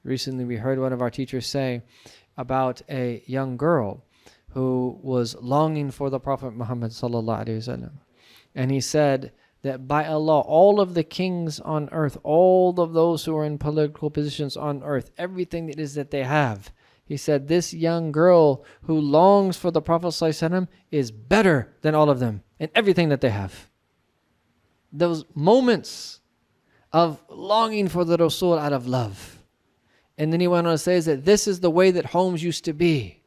Recently we heard one of our teachers say about a young girl who was longing for the Prophet Muhammad sallallahu alaihi wasallam. And he said that by Allah, all of the kings on earth, all of those who are in political positions on earth, everything that is that they have, he said this young girl who longs for the Prophet ﷺ is better than all of them in everything that they have. Those moments of longing for the Rasul out of love. And then he went on to say that this is the way that homes used to be.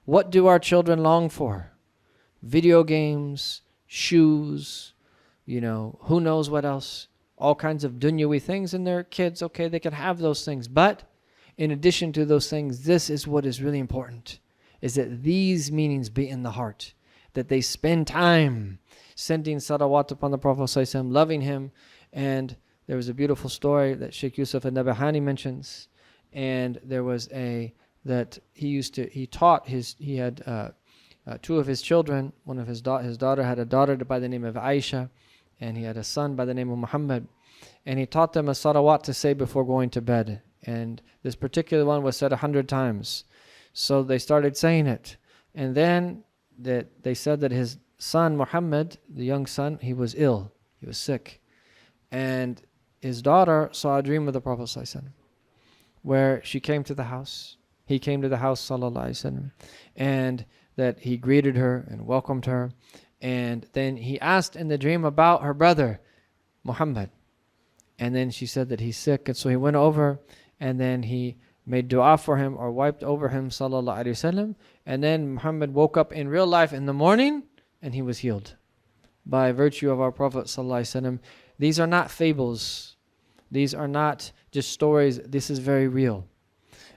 What do our children long for? Video games, shoes, who knows what else? All kinds of dunyawi things, and their kids, okay, they can have those things. But in addition to those things, this is what is really important, is that these meanings be in the heart, that they spend time sending salawat upon the Prophet ﷺ, loving him. And there was a beautiful story that Sheikh Yusuf al-Nabahani mentions, and there was he had two of his children. One of his daughter had a daughter by the name of Aisha, and he had a son by the name of Muhammad, and he taught them a salawat to say before going to bed. And this particular one was said 100 times. So they started saying it. And then they said that his son, Muhammad, the young son, he was ill. He was sick. And his daughter saw a dream of the Prophet ﷺ, where she came to the house. He came to the house, sallallahu alaihi wasallam, and that he greeted her and welcomed her. And then he asked in the dream about her brother, Muhammad. And then she said that he's sick. And so he went over, and then he made dua for him, or wiped over him, sallallahu alaihi wasallam. And then Muhammad woke up in real life in the morning, and he was healed by virtue of our Prophet sallallahu alaihi wasallam. These are not fables. These are not just stories. This is very real.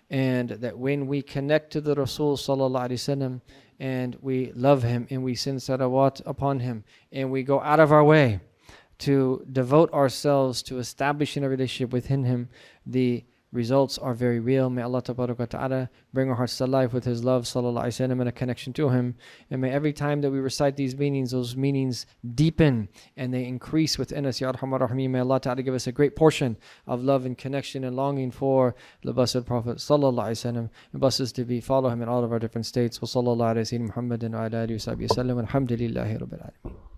And that when we connect to the Rasul sallallahu alaihi wasallam, and we love him, and we send salawat upon him, and we go out of our way to devote ourselves to establishing a relationship within him, the results are very real. May Allah ta'ala bring our hearts to life with his love, sallallahu alaihi wasallam, and a connection to him. And may every time that we recite these meanings, those meanings deepen and they increase within us. Ya Arhamar Rahimin. May Allah ta'ala give us a great portion of love and connection and longing for the blessed Prophet sallallahu alaihi wasallam, and bless us to follow him in all of our different states. Wa sallallahu alaihi wa sallam Muhammadin wa ala alihi wa sahbihi wa sallam. Alhamdulillahi rabbil alamin.